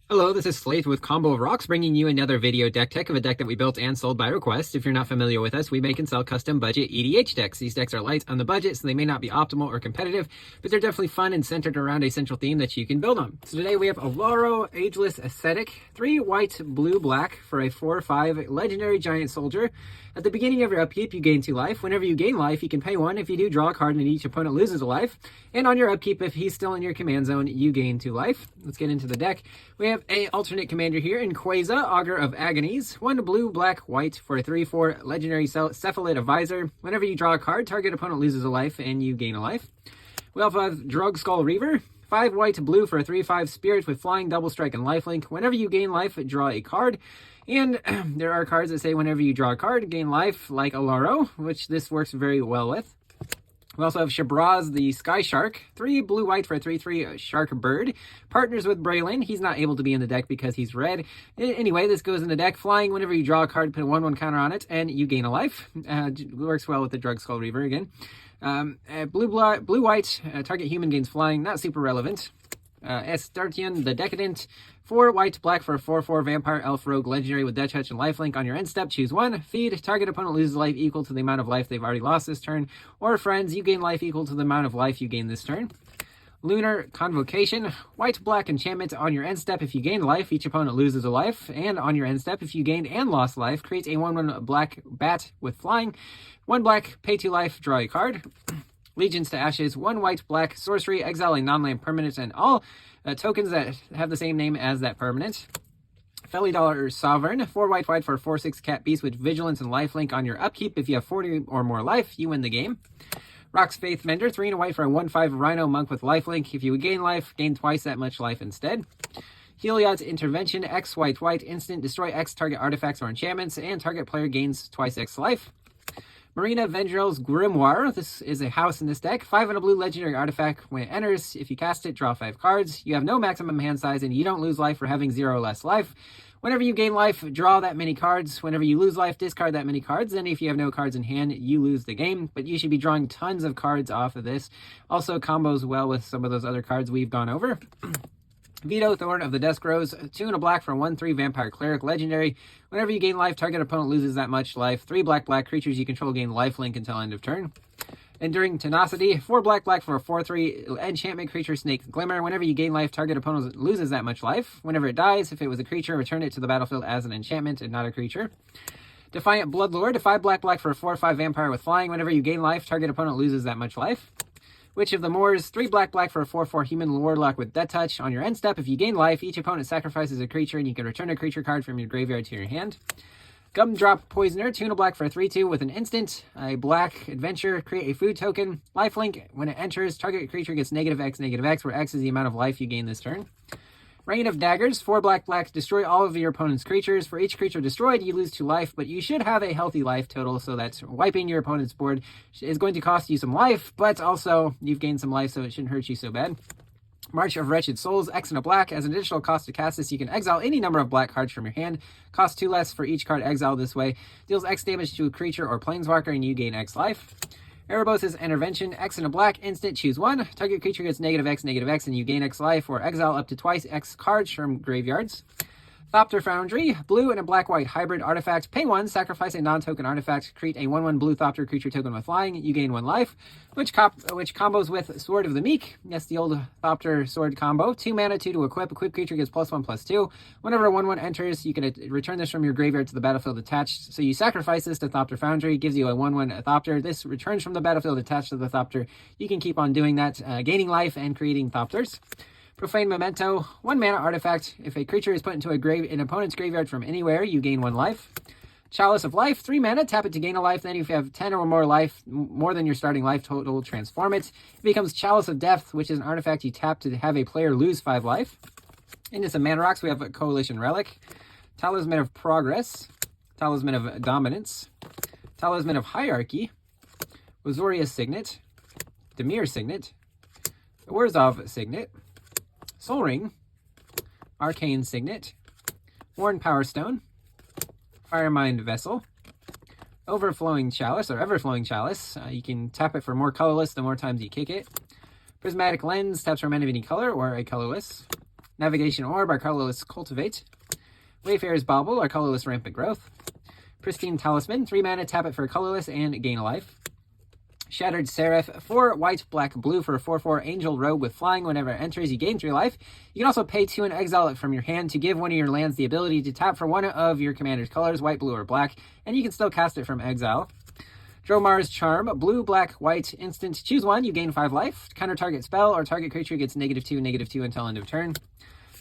Hello, this is Slate with Combo of Rocks, bringing you another video deck tech of a deck that we built and sold by request. If you're not familiar with us, we make and sell custom budget EDH decks. These decks are light on the budget, so they may not be optimal or competitive, but they're definitely fun and centered around a central theme that you can build on. So today we have Oloro, Ageless, Ascetic, 3 white, blue, black for a 4/5 legendary giant soldier. At the beginning of your upkeep, you gain 2 life. Whenever you gain life, you can pay 1. If you do, draw a card and each opponent loses a life. And on your upkeep, if he's still in your command zone, you gain 2 life. Let's get into the deck. We have a alternate commander here in Queza, Augur of Agonies. 1 blue, black, white for a 3/4 legendary Cephalid Advisor. Whenever you draw a card, target opponent loses a life and you gain a life. We also have Drug Skull Reaver. 5 white, blue for a 3/5 spirit with flying, double strike, and lifelink. Whenever you gain life, draw a card. And there are cards that say whenever you draw a card, gain life, like Oloro, which this works very well with. We also have Shabraz, the Sky Shark. 3 blue-white for a 3/3 shark bird. Partners with Braylon. He's not able to be in the deck because he's red. Anyway, this goes in the deck. Flying, whenever you draw a card, put a 1/1 counter on it, and you gain a life. Works well with the Drug Skull Reaver again. Blue-white, target human gains flying. Not super relevant. Estartian, the Decadent. 4 white, black for a 4/4 vampire elf rogue legendary with death touch and lifelink. On your end step, choose 1. Feed. Target opponent loses life equal to the amount of life they've already lost this turn. Or friends, you gain life equal to the amount of life you gain this turn. Lunar Convocation. White, black enchantment. On your end step, if you gain life, each opponent loses a life. And on your end step, if you gained and lost life, create a 1/1 black bat with flying. 1 black, pay 2 life, draw a card. Legions to Ashes. 1 white, black sorcery, exile a non-land permanent and all tokens that have the same name as that permanent. Felidar Sovereign. 4 white, white for a 4/6 cat beast with vigilance and lifelink. On your upkeep, if you have 40 or more life, you win the game. Rock's Faith Mender. 3 and a white for a 1/5 rhino monk with lifelink. If you would gain life, gain twice that much life instead. Heliod's Intervention. X white, white instant. Destroy X target artifacts or enchantments, and target player gains twice X life. Marina Vendrell's Grimoire. This is a house in this deck. 5 and a blue legendary artifact. When it enters, if you cast it, draw 5 cards. You have no maximum hand size, and you don't lose life for having 0 or less life. Whenever you gain life, draw that many cards. Whenever you lose life, discard that many cards. And if you have no cards in hand, you lose the game. But you should be drawing tons of cards off of this. Also combos well with some of those other cards we've gone over. Vito, Thorn of the Dusk Rose. 2 and a black for a 1/3 vampire cleric legendary. Whenever you gain life, target opponent loses that much life. 3 black, black creatures you control gain lifelink until end of turn. Enduring Tenacity. 4 black, black for a 4/3 enchantment creature Snake Glimmer. Whenever you gain life, target opponent loses that much life. Whenever it dies, if it was a creature, return it to the battlefield as an enchantment and not a creature. Defiant Bloodlord. 5 black, black for a 4/5 vampire with flying. Whenever you gain life, target opponent loses that much life. Witch of the Moors. 3 black, black for a 4/4 human warlock with death touch. On your end step, if you gain life, each opponent sacrifices a creature and you can return a creature card from your graveyard to your hand. Gumdrop Poisoner. 2 and a black for a 3/2 with an instant. A black adventure. Create a food token. Lifelink. When it enters, target creature gets -X, where X is the amount of life you gain this turn. Rain of Daggers. 4 black, black. Destroy all of your opponent's creatures. For each creature destroyed, you lose 2 life, but you should have a healthy life total, so that wiping your opponent's board is going to cost you some life, but also you've gained some life, so it shouldn't hurt you so bad. March of Wretched Souls. X and a black. As an additional cost to cast this, you can exile any number of black cards from your hand. Cost 2 less for each card exiled this way. Deals X damage to a creature or planeswalker, and you gain X life. Erebos' Intervention. X and a black instant. Choose 1. Target creature gets -X, and you gain X life, or exile up to twice X cards from graveyards. Thopter Foundry. Blue and a black-white hybrid artifact. Pay 1, sacrifice a non-token artifact, create a 1/1 blue Thopter creature token with flying. You gain 1 life, which combos with Sword of the Meek. Yes, the old Thopter sword combo. 2 mana, 2 to equip. Equip creature gets +1/+2. Whenever a 1/1 enters, you can return this from your graveyard to the battlefield attached. So you sacrifice this to Thopter Foundry, gives you a 1/1 Thopter. This returns from the battlefield attached to the Thopter. You can keep on doing that, gaining life and creating Thopters. Profane Memento. 1 mana artifact. If a creature is put into an opponent's graveyard from anywhere, you gain 1 life. Chalice of Life. 3 mana. Tap it to gain a life. Then if you have 10 or more life, more than your starting life total, transform it. It becomes Chalice of Death, which is an artifact you tap to have a player lose 5 life. Into some mana rocks, we have a Coalition Relic. Talisman of Progress. Talisman of Dominance. Talisman of Hierarchy. Wazoria's Signet. Demir Signet. Warzov Signet. Soul Ring, Arcane Signet, Worn Power Stone, Firemind Vessel, Overflowing Chalice, or Everflowing Chalice. You can tap it for more colorless the more times you kick it. Prismatic Lens, taps for mana of any color or a colorless. Navigation Orb, our colorless Cultivate. Wayfarer's Bauble, our colorless Rampant Growth. Pristine Talisman, 3 mana, tap it for a colorless and gain a life. Shattered Seraph, 4 white, black, blue for a 4/4 Angel Rogue with flying. Whenever it enters, you gain 3 life. You can also pay 2 and exile it from your hand to give one of your lands the ability to tap for one of your commander's colors, white, blue, or black, and you can still cast it from exile. Dromar's Charm, blue, black, white, instant. Choose one, you gain 5 life. Counter target spell or target creature gets -2/-2 until end of turn.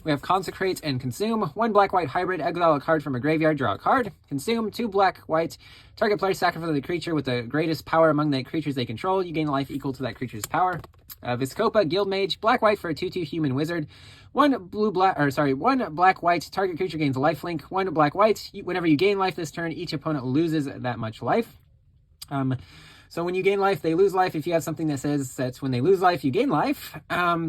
We have Consecrate and Consume. 1 black-white hybrid, exile a card from a graveyard, draw a card. Consume, 2 black-white. Target player sacrifice the creature with the greatest power among the creatures they control. You gain life equal to that creature's power. Viscopa, Guildmage, black-white for a 2/2 human wizard. 1 black-white, target creature gains a lifelink. 1 black-white, whenever you gain life this turn, each opponent loses that much life. So when you gain life, they lose life. If you have something that says that when they lose life, you gain life,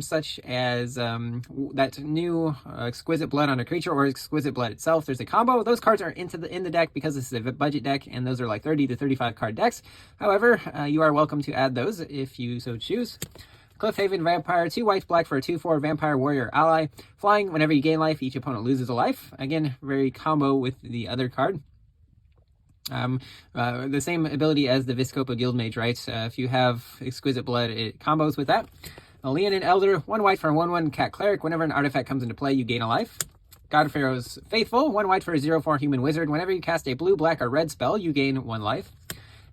such as that new Exquisite Blood on a creature or Exquisite Blood itself, there's a combo. Those cards are in the deck because this is a budget deck, and those are like 30 to 35 card decks. However, you are welcome to add those if you so choose. Cliffhaven Vampire, 2 white, black for a 2/4 Vampire Warrior Ally. Flying, whenever you gain life, each opponent loses a life. Again, very combo with the other card. The same ability as the Viscopa Guildmage, right? If you have Exquisite Blood, it combos with that. Leonin Elder, 1 white for a 1/1 Cat Cleric. Whenever an artifact comes into play, you gain a life. God Pharaoh's Faithful, 1 white for a 0/4 Human Wizard. Whenever you cast a blue, black, or red spell, you gain 1 life.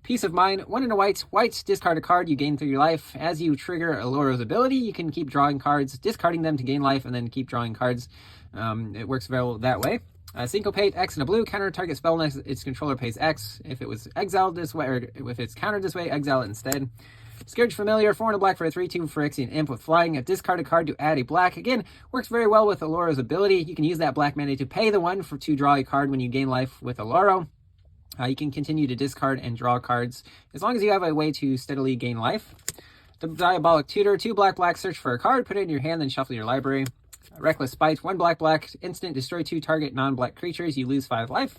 Peace of Mind, 1 and a white, discard a card, you gain 3 life. As you trigger Oloro's ability, you can keep drawing cards, discarding them to gain life, and then keep drawing cards. It works very well that way. Syncopate, X and a blue, counter target spell next its controller pays X. If it was exiled this way, or if it's countered this way, exile it instead. Scourge Familiar, 4 and a black for a 3/2 Phyrexian Imp with flying. Discard a card to add a black. Again, works very well with Oloro's ability. You can use that black mana to pay the 1 to draw a card when you gain life with Oloro. You can continue to discard and draw cards as long as you have a way to steadily gain life. The Diabolic Tutor, 2 black, search for a card, put it in your hand, then shuffle your library. Reckless Spite, 1 black, instant, destroy 2 target non-black creatures, you lose 5 life.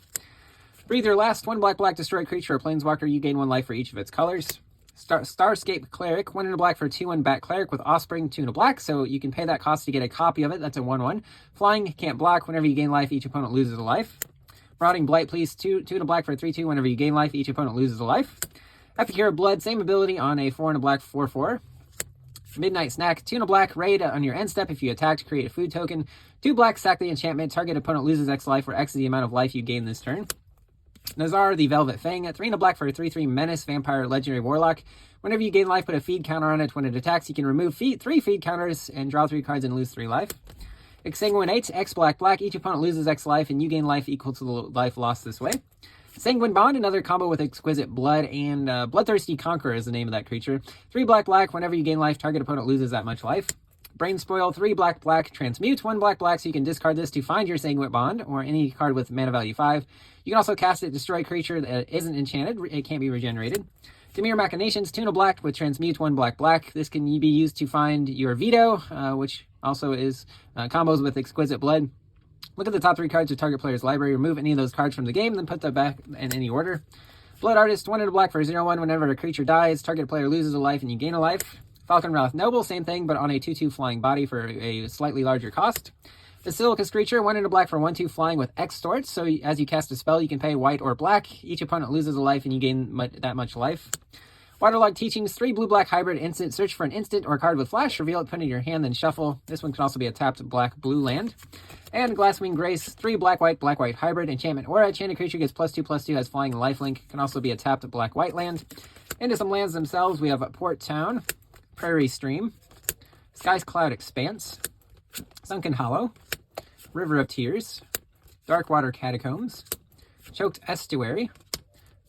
Breathe Your Last, 1 black, destroy creature or planeswalker, you gain 1 life for each of its colors. Starscape Cleric, 1 and a black for a 2/1 Bat Cleric with Offspring, 2 and a black, so you can pay that cost to get a copy of it, that's a 1/1. Flying, can't block, whenever you gain life, each opponent loses a life. Marauding Blight, please, 2 and a black for a 3/2, whenever you gain life, each opponent loses a life. Epicure of Blood, same ability on a 4 and a black 4/4. Midnight Snack, 2 and a black, raid on your end step. If you attack, create a food token. 2 black, sack the enchantment. Target opponent loses X life, where X is the amount of life you gain this turn. Nazar, the Velvet Fang, 3 and a black for a 3/3 Menace Vampire Legendary Warlock. Whenever you gain life, put a feed counter on it. When it attacks, you can remove 3 feed counters and draw 3 cards and lose 3 life. Exsanguinate, X black, each opponent loses X life, and you gain life equal to the life lost this way. Sanguine Bond, another combo with Exquisite Blood, and Bloodthirsty Conqueror is the name of that creature. 3 black, whenever you gain life, target opponent loses that much life. Brain Spoil, 3 black, transmute, 1 black, so you can discard this to find your Sanguine Bond, or any card with mana value 5. You can also cast it, destroy creature that isn't enchanted, it can't be regenerated. Demir Machinations, 2 and a black with transmute, 1 black. This can be used to find your Veto, which also is combos with Exquisite Blood. Look at the top 3 cards of target player's library, remove any of those cards from the game, then put them back in any order. Blood Artist, 1 and a black for a 0/1. Whenever a creature dies, target player loses a life and you gain a life. Falconwrath Noble, same thing, but on a 2/2 flying body for a slightly larger cost. Basilicus Creature, 1 and a black for 1/2 flying with Extort. So as you cast a spell, you can pay white or black. Each opponent loses a life and you gain that much life. Waterlogged Teachings, 3 blue-black hybrid instant. Search for an instant or a card with flash. Reveal it, put it in your hand, then shuffle. This one can also be a tapped black-blue land. And Glasswing Grace, 3 black-white hybrid enchantment aura. Enchanted creature gets +2/+2, has flying and lifelink. Can also be a tapped black-white land. Into some lands themselves, we have Port Town, Prairie Stream, Sky's Cloud Expanse, Sunken Hollow, River of Tears, Darkwater Catacombs, Choked Estuary,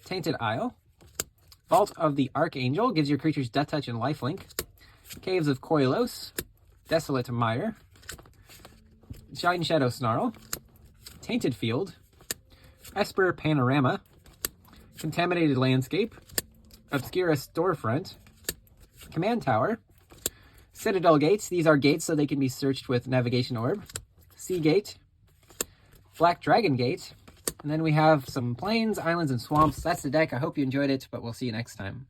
Tainted Isle, Vault of the Archangel, gives your creatures Death Touch and Lifelink, Caves of Koilos, Desolate Mire, Shine Shadow Snarl, Tainted Field, Esper Panorama, Contaminated Landscape, Obscura Storefront, Command Tower, Citadel Gates, these are gates so they can be searched with Navigation Orb, Sea Gate, Black Dragon Gate, and then we have some plains, islands, and swamps. That's the deck. I hope you enjoyed it, but we'll see you next time.